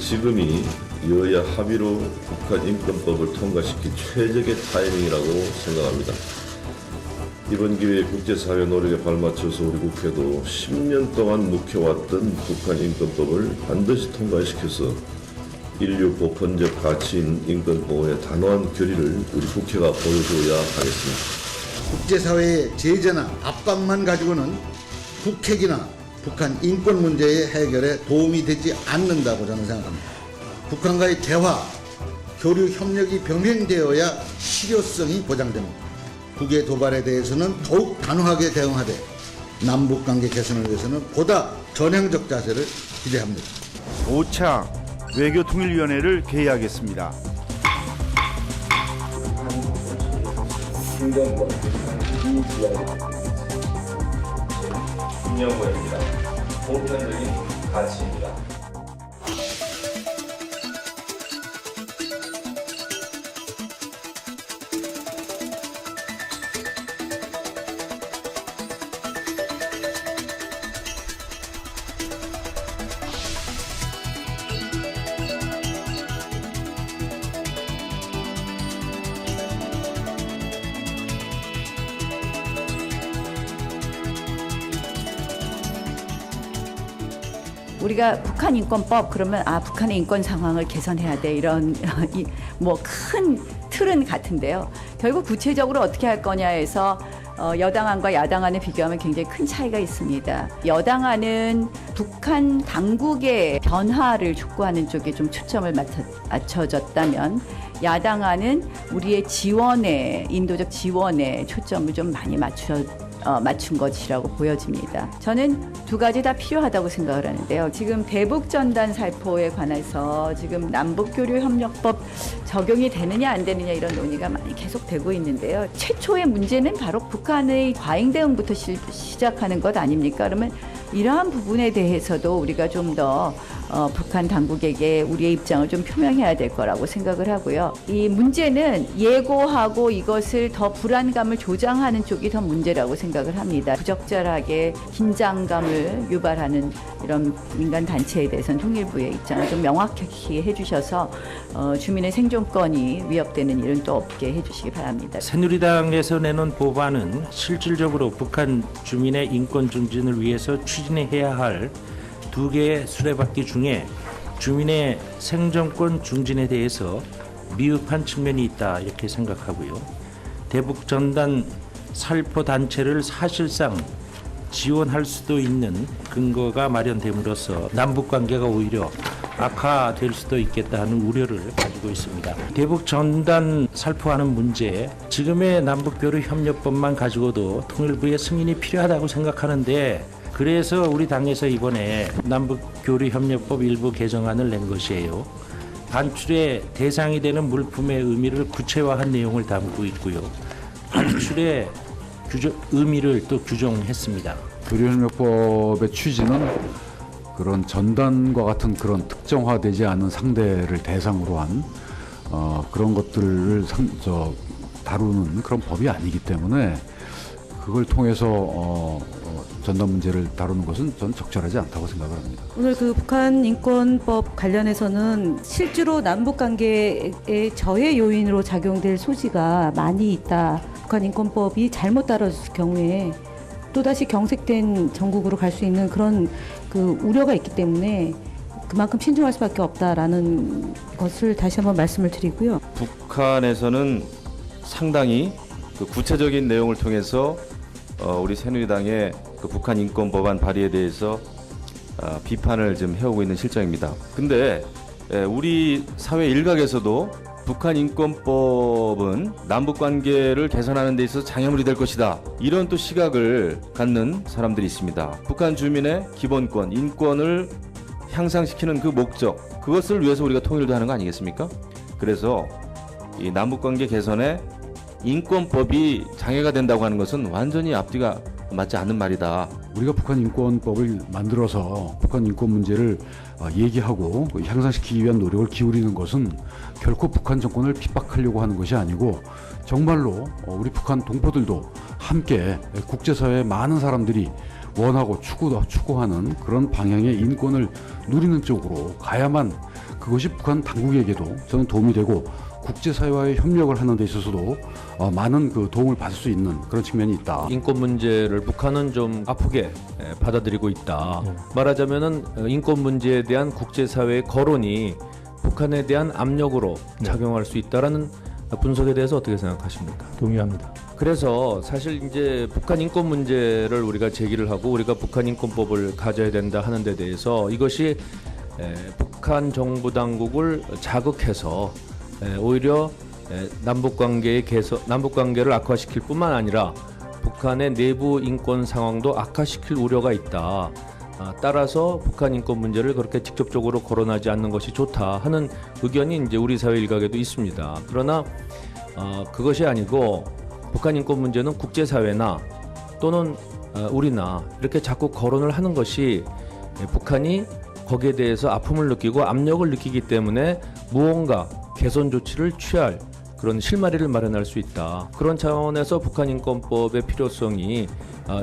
지금이 여야 합의로 북한 인권법을 통과시킨 최적의 타이밍이라고 생각합니다. 이번 기회에 국제사회 노력에 발맞춰서 우리 국회도 10년 동안 묵혀왔던 북한 인권법을 반드시 통과시켜서 인류 보편적 가치인 인권 보호의 단호한 결의를 우리 국회가 보여줘야 하겠습니다. 국제사회의 제재나 압박만 가지고는 북핵이나 북한 인권 문제의 해결에 도움이 되지 않는다고 저는 생각합니다. 북한과의 대화, 교류 협력이 병행되어야 실효성이 보장됩니다. 북의 도발에 대해서는 더욱 단호하게 대응하되 남북관계 개선을 위해서는 보다 전향적 자세를 기대합니다. 5차 외교통일위원회를 개의하겠습니다. 김영호입니다. 보편적인 가치입니다. 우리가 북한 인권법 그러면 북한의 인권 상황을 개선해야 돼 이런 뭐 큰 틀은 같은데요. 결국 구체적으로 어떻게 할 거냐에서 여당안과 야당안을 비교하면 굉장히 큰 차이가 있습니다. 여당안은 북한 당국의 변화를 촉구하는 쪽에 좀 초점을 맞춰졌다면 야당안은 우리의 지원에 인도적 지원에 초점을 좀 많이 맞춘 것이라고 보여집니다. 저는 두 가지 다 필요하다고 생각을 하는데요. 지금 대북전단 살포에 관해서 지금 남북교류협력법 적용이 되느냐 안 되느냐 이런 논의가 많이 계속되고 있는데요. 최초의 문제는 바로 북한의 과잉 대응부터 시작하는 것 아닙니까? 그러면 이러한 부분에 대해서도 우리가 좀 더 북한 당국에게 우리의 입장을 좀 표명해야 될 거라고 생각을 하고요. 이 문제는 예고하고 이것을 더 불안감을 조장하는 쪽이 더 문제라고 생각을 합니다. 부적절하게 긴장감을 유발하는 이런 민간 단체에 대해서는 통일부의 입장을 좀 명확히 해주셔서 주민의 생존권이 위협되는 일은 또 없게 해주시기 바랍니다. 새누리당에서 내놓은 법안은 실질적으로 북한 주민의 인권 증진을 위해서 추진해야 할 두 개의 수레바퀴 중에 주민의 생존권 증진에 대해서 미흡한 측면이 있다 이렇게 생각하고요. 대북전단 살포 단체를 사실상 지원할 수도 있는 근거가 마련됨으로써 남북관계가 오히려 악화될 수도 있겠다 하는 우려를 가지고 있습니다. 대북전단 살포하는 문제, 지금의 남북교류협력법만 가지고도 통일부의 승인이 필요하다고 생각하는데 그래서 우리 당에서 이번에 남북교류협력법 일부 개정안을 낸 것이에요. 반출의 대상이 되는 물품의 의미를 구체화한 내용을 담고 있고요. 반출의 의미를 또 규정했습니다. 교류협력법의 취지는 그런 전단과 같은 그런 특정화되지 않은 상대를 대상으로 한 그런 것들을 다루는 그런 법이 아니기 때문에 그걸 통해서 전단 문제를 다루는 것은 저는 적절하지 않다고 생각을 합니다. 오늘 그 북한 인권법 관련해서는 실제로 남북 관계의 저해 요인으로 작용될 소지가 많이 있다. 북한 인권법이 잘못 따라졌을 경우에 또다시 경색된 전국으로 갈 수 있는 그런 그 우려가 있기 때문에 그만큼 신중할 수밖에 없다라는 것을 다시 한번 말씀을 드리고요. 북한에서는 상당히 그 구체적인 내용을 통해서 우리 새누리당의 그 북한 인권 법안 발의에 대해서 비판을 좀 해오고 있는 실정입니다. 근데 우리 사회 일각에서도 북한 인권법은 남북 관계를 개선하는 데 있어서 장애물이 될 것이다. 이런 또 시각을 갖는 사람들이 있습니다. 북한 주민의 기본권, 인권을 향상시키는 그 목적, 그것을 위해서 우리가 통일도 하는 거 아니겠습니까? 그래서 이 남북 관계 개선에 인권법이 장애가 된다고 하는 것은 완전히 앞뒤가 맞지 않는 말이다. 우리가 북한 인권법을 만들어서 북한 인권 문제를 얘기하고 향상시키기 위한 노력을 기울이는 것은 결코 북한 정권을 핍박하려고 하는 것이 아니고 정말로 우리 북한 동포들도 함께 국제사회의 많은 사람들이 원하고 추구하는 그런 방향의 인권을 누리는 쪽으로 가야만 그것이 북한 당국에게도 저는 도움이 되고 국제사회와의 협력을 하는 데 있어서도 많은 그 도움을 받을 수 있는 그런 측면이 있다. 인권 문제를 북한은 좀 아프게 받아들이고 있다. 말하자면은 인권 문제에 대한 국제사회의 거론이 북한에 대한 압력으로 작용할 수 있다라는 분석에 대해서 어떻게 생각하십니까? 동의합니다. 그래서 사실 이제 북한 인권 문제를 우리가 제기를 하고 우리가 북한 인권법을 가져야 된다 하는 데 대해서 이것이 북한 정부 당국을 자극해서 오히려 남북 관계를 악화시킬 뿐만 아니라 북한의 내부 인권 상황도 악화시킬 우려가 있다. 따라서 북한 인권 문제를 그렇게 직접적으로 거론하지 않는 것이 좋다 하는 의견이 이제 우리 사회 일각에도 있습니다. 그러나 그것이 아니고 북한 인권 문제는 국제사회나 또는 우리나 이렇게 자꾸 거론을 하는 것이 북한이 거기에 대해서 아픔을 느끼고 압력을 느끼기 때문에 무언가 개선 조치를 취할 그런 실마리를 마련할 수 있다. 그런 차원에서 북한 인권법의 필요성이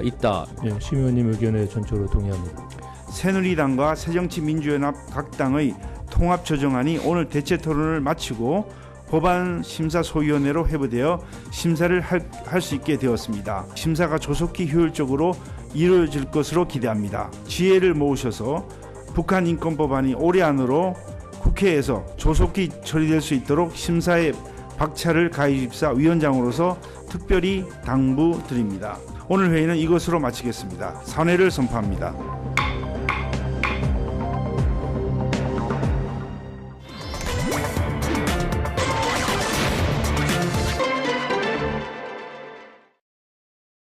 있다. 예, 심 의원님 의견에 전적으로 동의합니다. 새누리당과 새정치민주연합 각 당의 통합조정안이 오늘 대체 토론을 마치고 법안 심사소위원회로 회부되어 심사를 할 수 있게 되었습니다. 심사가 조속히 효율적으로 이루어질 것으로 기대합니다. 지혜를 모으셔서 북한 인권법안이 올해 안으로 국회에서 조속히 처리될 수 있도록 심사에 박차를 가해주십사 위원장으로서 특별히 당부드립니다. 오늘 회의는 이것으로 마치겠습니다. 산회를 선포합니다.